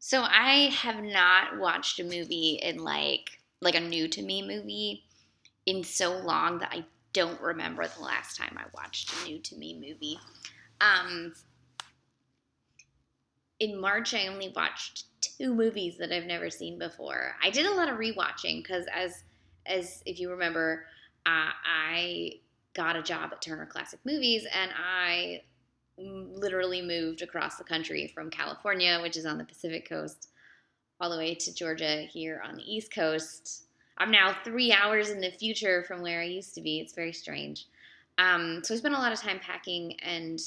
So I have not watched a movie in like a new to me movie in so long that I don't remember the last time I watched a new to me movie. Um, in March, I only watched two movies that I've never seen before. I did a lot of rewatching because, as if you remember, I got a job at Turner Classic Movies, and I literally moved across the country from California, which is on the Pacific Coast, all the way to Georgia here on the East Coast. I'm now 3 hours in the future from where I used to be. It's very strange. So I spent a lot of time packing and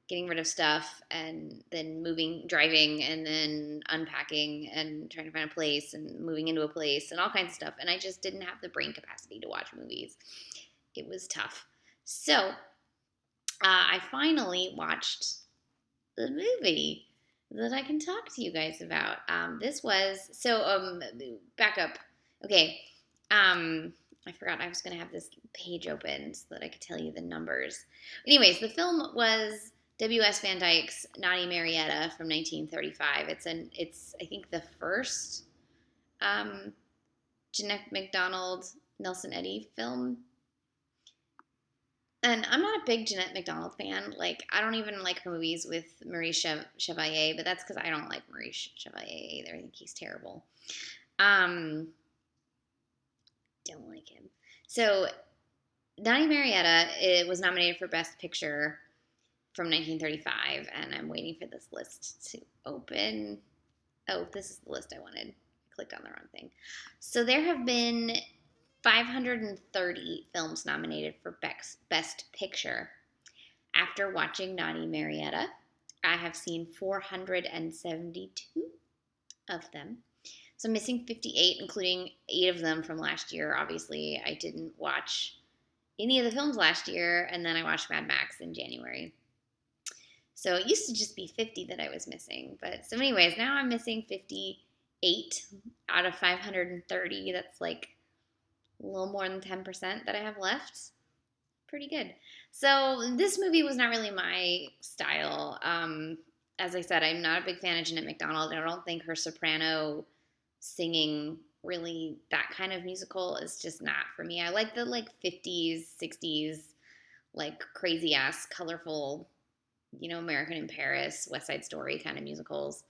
getting rid of stuff and then moving, driving, and then unpacking and trying to find a place and moving into a place and all kinds of stuff. And I just didn't have the brain capacity to watch movies. It was tough. So I finally watched the movie that I can talk to you guys about. This was back up. Okay, I forgot I was going to have this page open so that I could tell you the numbers. Anyways, the film was W.S. Van Dyke's Naughty Marietta from 1935. It's I think the first Jeanette MacDonald Nelson Eddy film. And I'm not a big Jeanette MacDonald fan. Like, I don't even like her movies with Maurice Chevalier, but that's because I don't like Maurice Chevalier either. I think he's terrible. Don't like him. So, Naughty Marietta, it was nominated for Best Picture from 1935, and I'm waiting for this list to open. Oh, this is the list I wanted. I clicked on the wrong thing. So there have been 530 films nominated for Best Picture. After watching Naughty Marietta, I have seen 472 of them. So I'm missing 58, including 8 of them from last year. Obviously, I didn't watch any of the films last year, and then I watched Mad Max in January. So it used to just be 50 that I was missing. But so anyways, now I'm missing 58 out of 530. That's like a little more than 10% that I have left. Pretty good. So this movie was not really my style. As I said, I'm not a big fan of Jeanette MacDonald. I don't think her soprano singing really, that kind of musical is just not for me. I like the 50s, 60s, like crazy ass, colorful, American in Paris, West Side Story kind of musicals.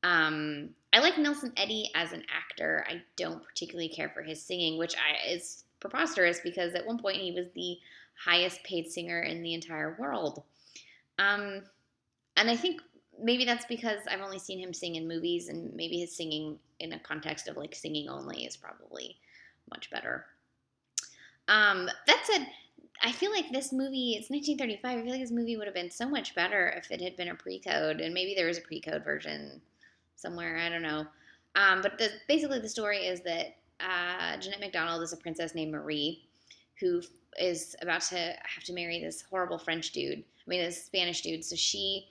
I like Nelson Eddy as an actor. I don't particularly care for his singing, which is preposterous because at one point he was the highest paid singer in the entire world. And I think maybe that's because I've only seen him sing in movies, and maybe his singing in a context of like singing only is probably much better. That said, I feel like this movie, it's 1935. I feel like this movie would have been so much better if it had been a pre-code, and maybe there was a pre-code version somewhere. I don't know. But basically the story is that Jeanette MacDonald is a princess named Marie who is about to have to marry this horrible French dude. I mean, this Spanish dude. So she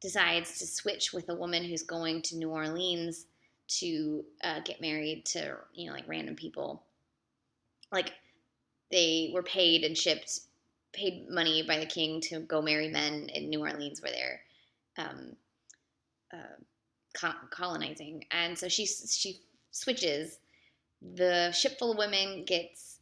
decides to switch with a woman who's going to New Orleans to get married to, like random people. Like, they were paid money by the king to go marry men in New Orleans where they're colonizing. And so she switches. The ship full of women gets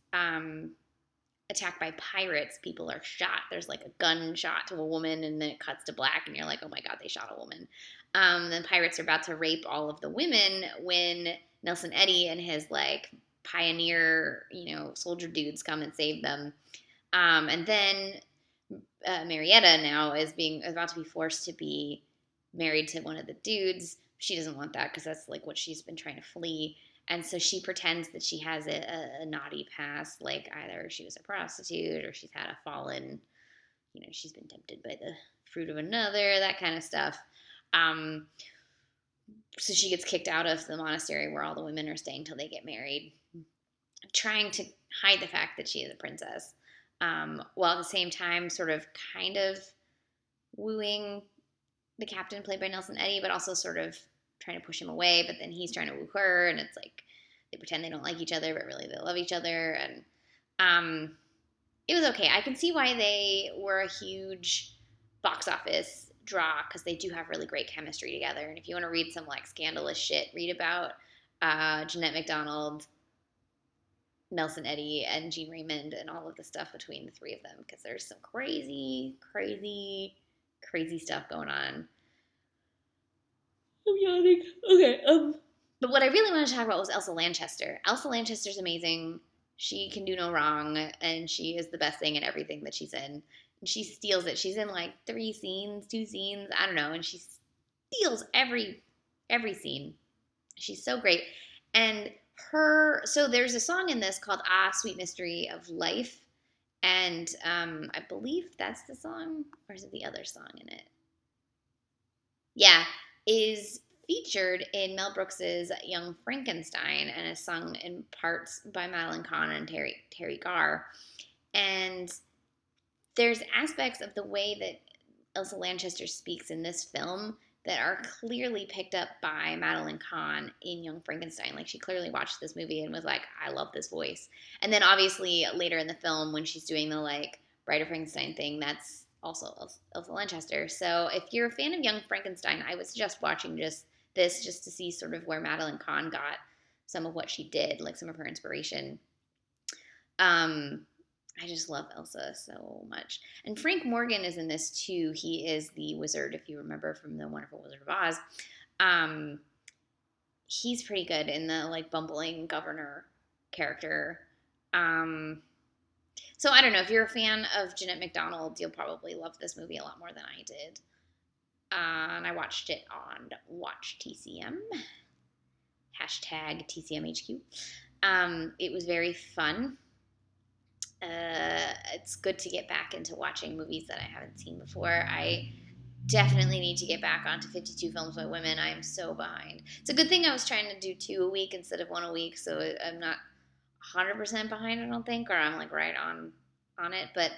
attacked by pirates. People are shot. There's like a gunshot to a woman, and then it cuts to black, and you're like, oh my God, they shot a woman. Then pirates are about to rape all of the women when Nelson Eddy and his like pioneer, soldier dudes come and save them. And then Marietta now is about to be forced to be married to one of the dudes. She doesn't want that because that's like what she's been trying to flee. And so she pretends that she has a naughty past, like either she was a prostitute or she's had a fallen, she's been tempted by the fruit of another, that kind of stuff. So she gets kicked out of the monastery where all the women are staying till they get married, trying to hide the fact that she is a princess, while at the same time sort of kind of wooing the captain played by Nelson Eddy, but also sort of trying to push him away, but then he's trying to woo her, and it's like they pretend they don't like each other, but really they love each other. And it was okay. I can see why they were a huge box office draw because they do have really great chemistry together. And if you want to read some like scandalous shit, read about Jeanette MacDonald, Nelson Eddy, and Jean Raymond, and all of the stuff between the three of them, because there's some crazy, crazy, crazy stuff going on. I'm yawning. Okay. But what I really wanted to talk about was Elsa Lanchester. Elsa Lanchester's amazing. She can do no wrong, and she is the best thing in everything that she's in. And she steals it. She's in like 2 scenes, I don't know, and she steals every scene. She's so great. And so there's a song in this called Ah, Sweet Mystery of Life, and I believe that's the song, or is it the other song in it? Yeah, is featured in Mel Brooks's Young Frankenstein and is sung in parts by Madeline Kahn and Terry Garr. And there's aspects of the way that Elsa Lanchester speaks in this film that are clearly picked up by Madeline Kahn in Young Frankenstein. Like, she clearly watched this movie and was like, I love this voice. And then obviously later in the film when she's doing the like Bride of Frankenstein thing, that's also Elsa Lanchester. So if you're a fan of Young Frankenstein, I would suggest watching just to see sort of where Madeline Kahn got some of what she did, like some of her inspiration. I just love Elsa so much. And Frank Morgan is in this too. He is the wizard, if you remember from The Wonderful Wizard of Oz. He's pretty good in the like bumbling governor character. So I don't know, if you're a fan of Jeanette MacDonald, you'll probably love this movie a lot more than I did. And I watched it on Watch TCM. #TCMHQ. It was very fun. It's good to get back into watching movies that I haven't seen before. I definitely need to get back onto 52 Films by Women. I am so behind. It's a good thing I was trying to do 2 a week instead of 1 a week, so I'm not 100% behind, I don't think, or I'm like right on it. But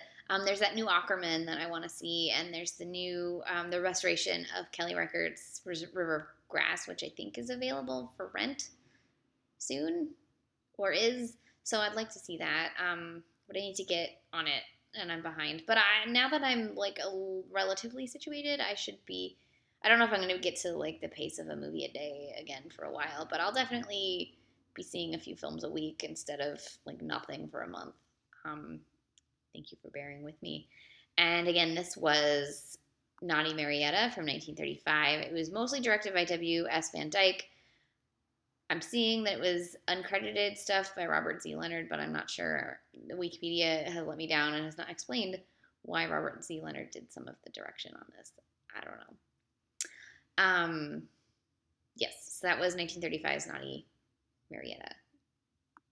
there's that new Aquaman that I want to see, and there's the new the restoration of Kelly Reichardt's River of Grass, which I think is available for rent soon, or is. So I'd like to see that. But I need to get on it, and I'm behind. But now that I'm like relatively situated, I should be. I don't know if I'm going to get to like the pace of a movie a day again for a while, but I'll definitely be seeing a few films a week instead of like nothing for a month. Thank you for bearing with me. And again, this was Naughty Marietta from 1935. It was mostly directed by W.S. Van Dyke. I'm seeing that it was uncredited stuff by Robert Z. Leonard, but I'm not sure. Wikipedia has let me down and has not explained why Robert Z. Leonard did some of the direction on this. I don't know. Yes, so that was 1935's Naughty Marietta.